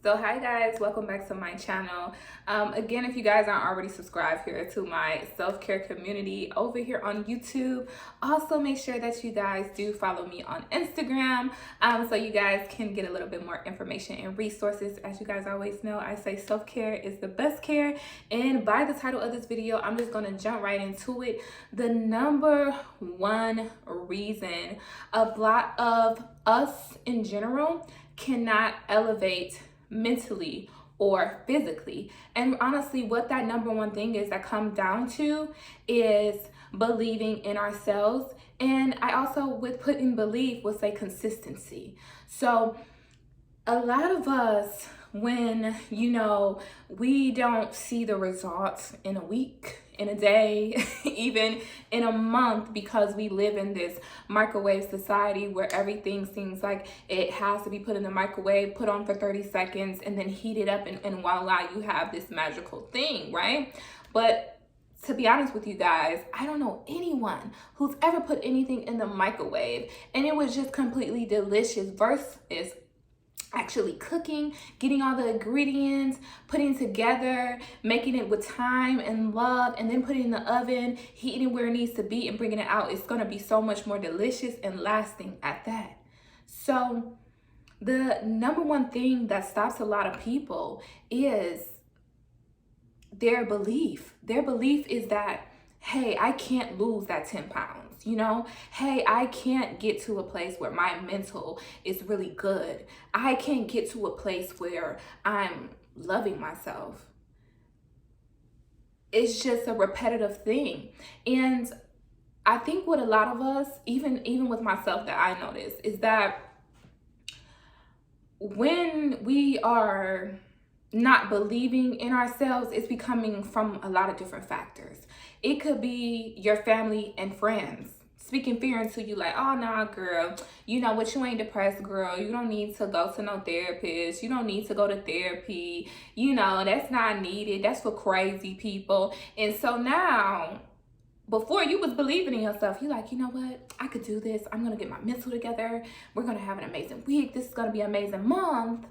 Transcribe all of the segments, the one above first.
So hi guys, welcome back to my channel. Again, if you guys aren't already subscribed here to my self-care community over here on YouTube, also make sure that you guys do follow me on Instagram so you guys can get a little bit more information and resources. As you guys always know, I say self-care is the best care, and by the title of this video, I'm just going to jump right into it. The number one reason a lot of us in general cannot elevate mentally or physically. And honestly, what that number one thing is that comes down to is believing in ourselves. And I also, with putting belief, would say consistency. So a lot of us, when we don't see the results in a week, in a day, even in a month, because we live in this microwave society where everything seems like it has to be put in the microwave, put on for 30 seconds, and then heat it up, and voila, you have this magical thing, right? But to be honest with you guys, I don't know anyone who's ever put anything in the microwave and it was just completely delicious versus actually cooking, getting all the ingredients, putting together, making it with time and love, and then putting it in the oven, heating it where it needs to be, and bringing it out. It's going to be so much more delicious and lasting at that. So the number one thing that stops a lot of people is their belief. Their belief is that, hey, I can't lose that 10 pounds. Hey, I can't get to a place where my mental is really good. I can't get to a place where I'm loving myself. It's just a repetitive thing. And I think what a lot of us, even with myself, that I notice is that when we are not believing in ourselves, it's becoming from a lot of different factors. It could be your family and friends speaking fear into you, like, oh, nah, girl, you know what, you ain't depressed, girl. You don't need to go to no therapist. You don't need to go to therapy. That's not needed. That's for crazy people. And so now, before you was believing in yourself, you're like, you know what, I could do this. I'm going to get my mental together. We're going to have an amazing week. This is going to be an amazing month.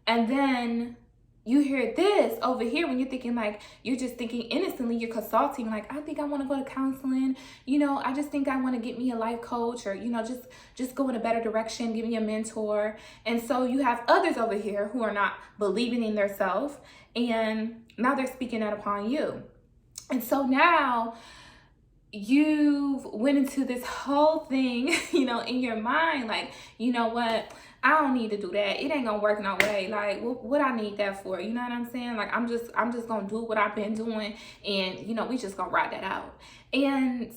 And then you hear this over here when you're thinking, like, you're just thinking innocently, you're consulting, like, I think I want to go to counseling. I just think I want to get me a life coach, or, just go in a better direction, give me a mentor. And so you have others over here who are not believing in themselves, and now they're speaking that upon you. And so now you've went into this whole thing, in your mind, like, you know what? I don't need to do that. It ain't gonna work no way. Like, what I need that for? You know what I'm saying? Like, I'm just gonna do what I've been doing, and we just gonna ride that out. And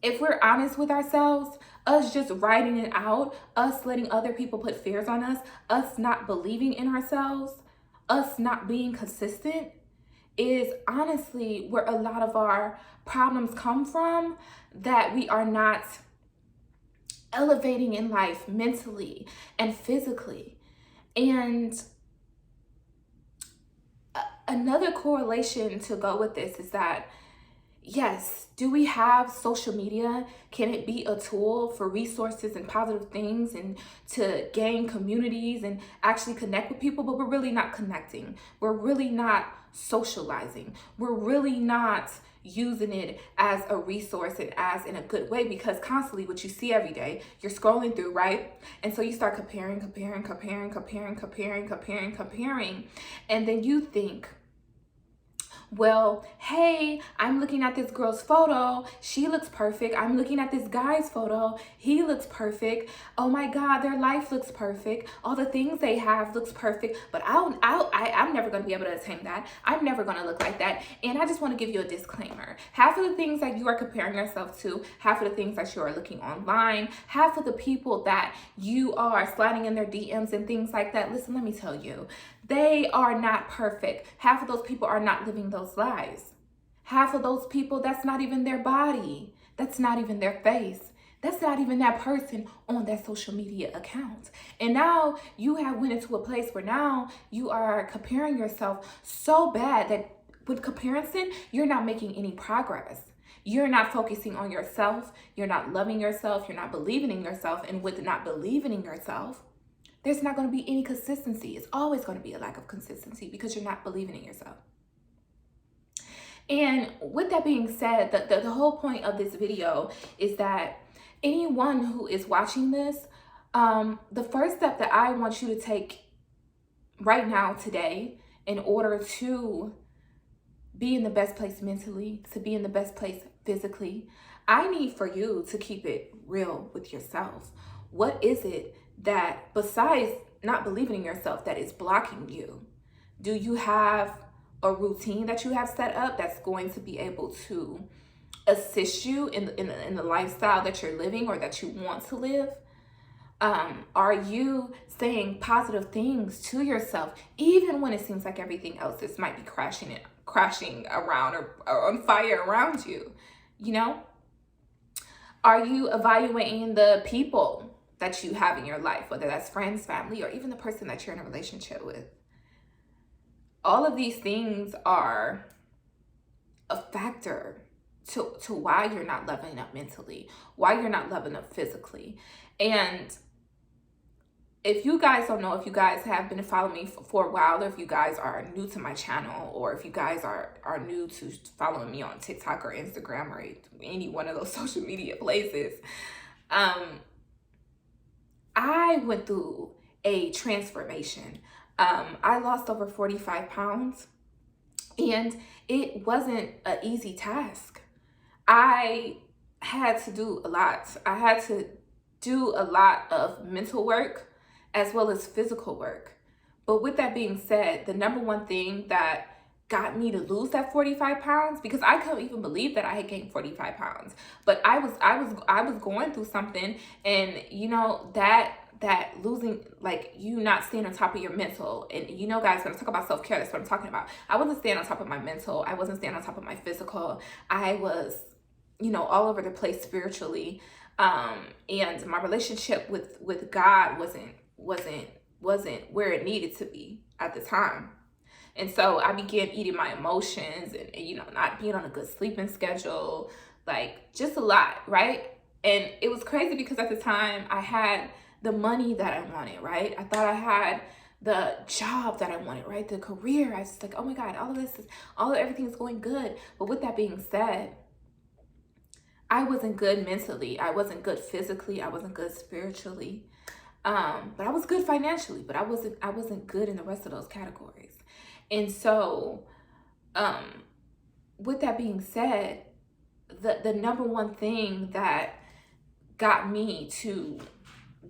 if we're honest with ourselves, us just writing it out, us letting other people put fears on us not believing in ourselves, us not being consistent, is honestly where a lot of our problems come from, that we are not elevating in life mentally and physically. And another correlation to go with this is that, yes, do we have social media? Can it be a tool for resources and positive things and to gain communities and actually connect with people? But we're really not connecting. We're really not socializing. We're really not using it as a resource and as in a good way, because constantly what you see every day, you're scrolling through, right? And so you start comparing. And then you think, well, hey, I'm looking at this girl's photo. She looks perfect. I'm looking at this guy's photo. He looks perfect. Oh my God, their life looks perfect. All the things they have looks perfect. But I'm never going to be able to attain that. I'm never going to look like that. And I just want to give you a disclaimer. Half of the things that you are comparing yourself to, half of the things that you are looking online, half of the people that you are sliding in their DMs and things like that, listen, let me tell you, they are not perfect. Half of those people are not living those lives. Half of those people, that's not even their body. That's not even their face. That's not even that person on that social media account. And now you have went into a place where now you are comparing yourself so bad that with comparison, you're not making any progress. You're not focusing on yourself. You're not loving yourself. You're not believing in yourself. And with not believing in yourself, there's not going to be any consistency. It's always going to be a lack of consistency because you're not believing in yourself. And with that being said, the whole point of this video is that anyone who is watching this, the first step that I want you to take right now, today, in order to be in the best place mentally, to be in the best place physically, I need for you to keep it real with yourself. What is it that, besides not believing in yourself, that is blocking you? Do you have a routine that you have set up that's going to be able to assist you in the lifestyle that you're living or that you want to live? Are you saying positive things to yourself even when it seems like everything else might be crashing around or on fire around you? You know, are you evaluating the people that you have in your life, whether that's friends, family, or even the person that you're in a relationship with? All of these things are a factor to why you're not leveling up mentally, why you're not leveling up physically. And if you guys don't know, if you guys have been following me for a while, or if you guys are new to my channel, or if you guys are new to following me on TikTok or Instagram or any one of those social media places, I went through a transformation. I lost over 45 pounds, and it wasn't an easy task. I had to do a lot. I had to do a lot of mental work as well as physical work. But with that being said, the number one thing that got me to lose that 45 pounds, because I couldn't even believe that I had gained 45 pounds, but I was going through something, and you know, that losing, like, you not staying on top of your mental. And you know, guys, when I talk about self-care, that's what I'm talking about. I wasn't staying on top of my mental. I wasn't staying on top of my physical. I was, you know, all over the place spiritually. And my relationship with God wasn't where it needed to be at the time. And so I began eating my emotions and, you know, not being on a good sleeping schedule, like just a lot, right? And it was crazy because at the time I had the money that I wanted, right? I thought I had the job that I wanted, right? The career. I was just like, oh my God, everything is going good. But with that being said, I wasn't good mentally. I wasn't good physically. I wasn't good spiritually. But I was good financially, but I wasn't good in the rest of those categories. And so, with that being said, the number one thing that got me to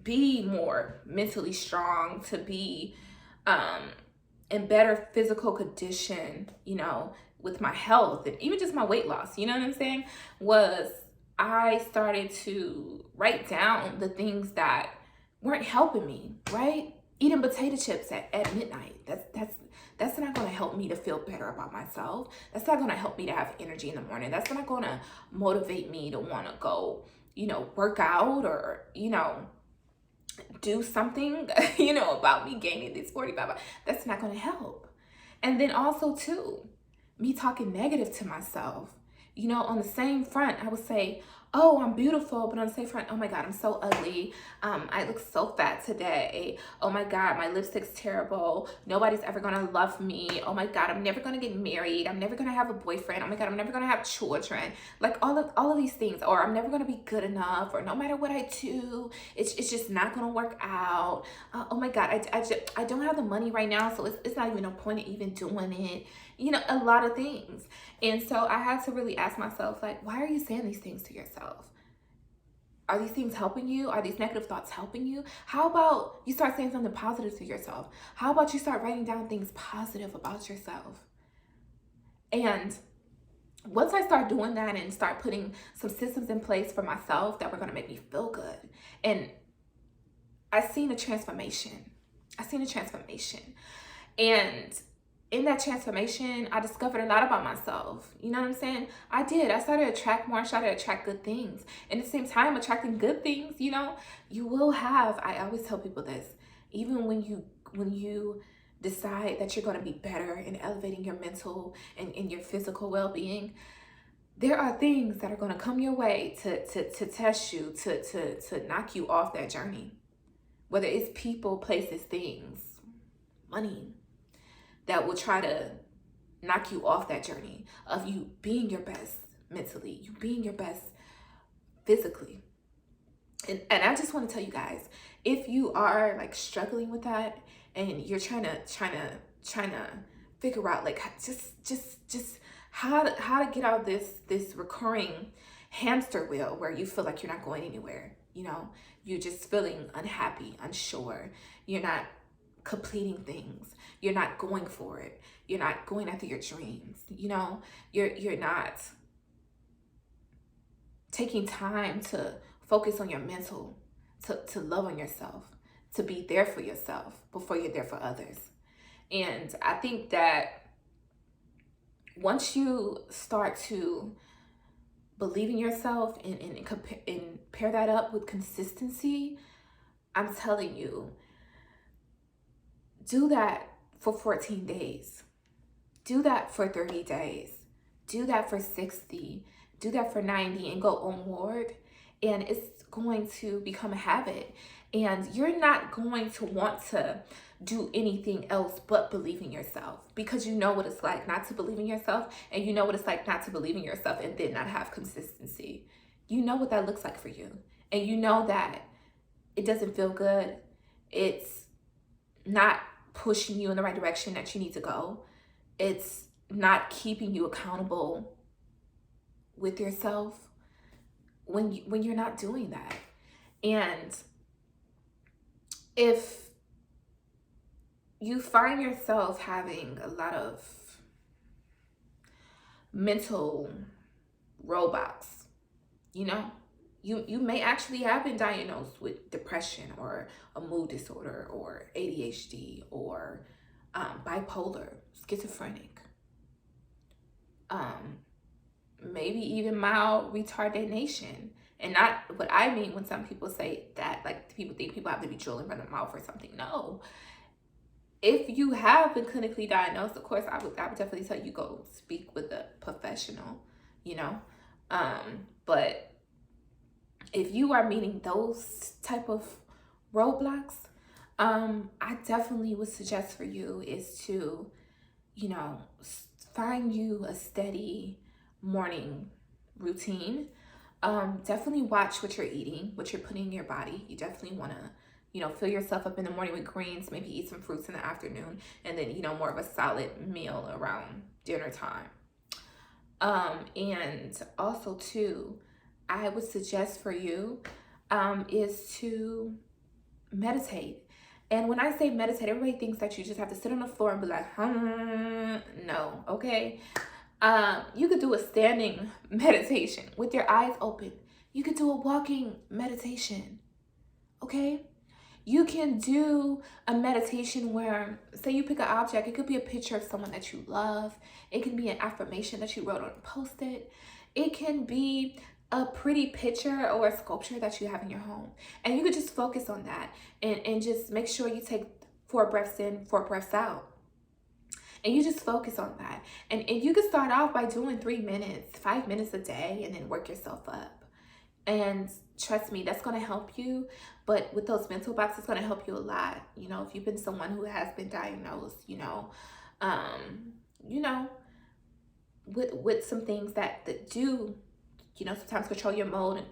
be more mentally strong, to be in better physical condition, you know, with my health and even just my weight loss, you know what I'm saying, was I started to write down the things that weren't helping me, right? Eating potato chips at midnight. That's not going to help me to feel better about myself. That's not going to help me to have energy in the morning. That's not going to motivate me to want to go, you know, work out or, you know, do something, you know, about me gaining this 45. That's not going to help. And then also too, me talking negative to myself. You know, on the same front, I would say, oh, I'm beautiful. But on the same front, oh my God, I'm so ugly. I look so fat today. Oh my God, my lipstick's terrible. Nobody's ever going to love me. Oh my God, I'm never going to get married. I'm never going to have a boyfriend. Oh my God, I'm never going to have children. Like all of these things. Or I'm never going to be good enough. Or no matter what I do, it's just not going to work out. Oh my God, I don't have the money right now. So it's not even a point of even doing it. You know, a lot of things. And so I had to really ask myself, like, why are you saying these things to yourself? Are these things helping you? Are these negative thoughts helping you? How about you start saying something positive to yourself? How about you start writing down things positive about yourself? And once I start doing that and start putting some systems in place for myself that were going to make me feel good, and I seen a transformation. And in that transformation, I discovered a lot about myself. You know what I'm saying? I did. I started to attract more. I started to attract good things. And at the same time, attracting good things, you know, you will have, I always tell people this, even when you decide that you're going to be better in elevating your mental and your physical well-being, there are things that are going to come your way to test you, to knock you off that journey. whether it's people, places, things, money, that will try to knock you off that journey of you being your best mentally, you being your best physically. And I just want to tell you guys, if you are like struggling with that and you're trying to figure out like just how to get out of this recurring hamster wheel where you feel like you're not going anywhere, you know, you're just feeling unhappy, unsure, you're not completing things, you're not going for it, you're not going after your dreams, you know, you're not taking time to focus on your mental, to love on yourself, to be there for yourself before you're there for others. And I think that once you start to believe in yourself and pair that up with consistency, I'm telling you, do that for 14 days. Do that for 30 days. Do that for 60. Do that for 90 and go onward. And it's going to become a habit. And you're not going to want to do anything else but believe in yourself, because you know what it's like not to believe in yourself, and you know what it's like not to believe in yourself and then not have consistency. You know what that looks like for you. And you know that it doesn't feel good. It's not pushing you in the right direction that you need to go. It's not keeping you accountable with yourself when you're not doing that. And if you find yourself having a lot of mental roadblocks, you know, you may actually have been diagnosed with depression or a mood disorder or ADHD or bipolar, schizophrenic, maybe even mild retardation. And not what I mean when some people say that, like people think people have to be drooling from the mouth or something. No. If you have been clinically diagnosed, of course, I would definitely tell you go speak with a professional, you know. But if you are meeting those type of roadblocks, I definitely would suggest for you is to, you know, find you a steady morning routine. Definitely watch what you're eating, what you're putting in your body. You definitely want to, you know, fill yourself up in the morning with greens, maybe eat some fruits in the afternoon, and then, you know, more of a solid meal around dinner time. And also too, I would suggest for you, is to meditate. And when I say meditate, everybody thinks that you just have to sit on the floor and be like, no, okay? You could do a standing meditation with your eyes open. You could do a walking meditation, okay? You can do a meditation where, say you pick an object, it could be a picture of someone that you love. It can be an affirmation that you wrote on a Post-it. It can be a pretty picture or a sculpture that you have in your home. And you could just focus on that and just make sure you take 4 breaths in, 4 breaths out. And you just focus on that. And you can start off by doing 3 minutes, 5 minutes a day, and then work yourself up. And trust me, that's going to help you. But with those mental blocks, it's going to help you a lot. You know, if you've been someone who has been diagnosed, you know, with some things that do, you know, sometimes control your mood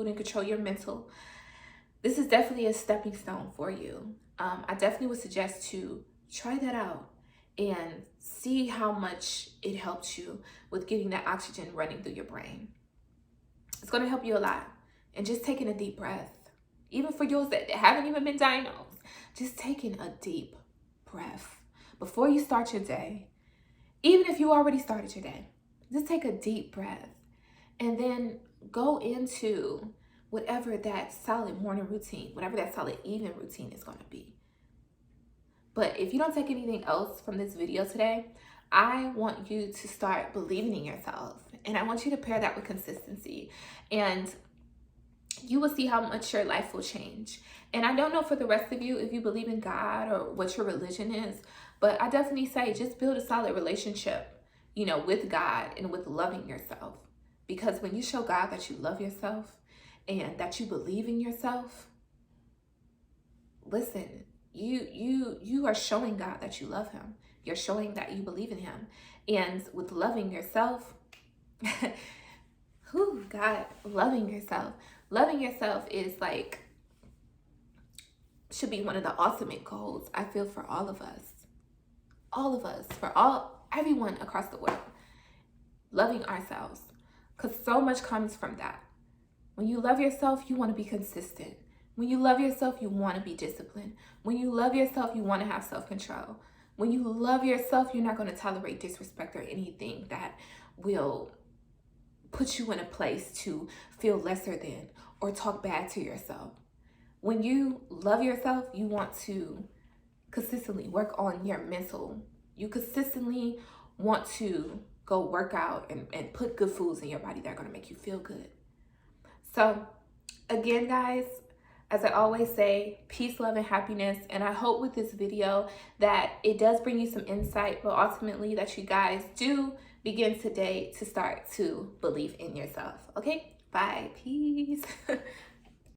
and control your mental, this is definitely a stepping stone for you. I definitely would suggest to try that out and see how much it helps you with getting that oxygen running through your brain. It's going to help you a lot. And just taking a deep breath, even for those that haven't even been diagnosed, just taking a deep breath before you start your day. Even if you already started your day, just take a deep breath and then go into whatever that solid morning routine, whatever that solid evening routine is going to be. But if you don't take anything else from this video today, I want you to start believing in yourself. And I want you to pair that with consistency. And you will see how much your life will change. And I don't know for the rest of you if you believe in God or what your religion is, but I definitely say just build a solid relationship, you know, with God and with loving yourself. Because when you show God that you love yourself and that you believe in yourself, listen, you are showing God that you love him. You're showing that you believe in him. And with loving yourself, whew, God, loving yourself is like, should be one of the ultimate goals, I feel, for all of us, everyone across the world, loving ourselves, because so much comes from that. When you love yourself, you want to be consistent. When you love yourself, you want to be disciplined. When you love yourself, you want to have self-control. When you love yourself, you're not going to tolerate disrespect or anything that will put you in a place to feel lesser than or talk bad to yourself. When you love yourself, you want to consistently work on your mental. You consistently want to go work out and put good foods in your body that are going to make you feel good. So again, guys, as I always say, peace, love, and happiness. And I hope with this video that it does bring you some insight, but ultimately that you guys do begin today to start to believe in yourself. Okay? Bye. Peace.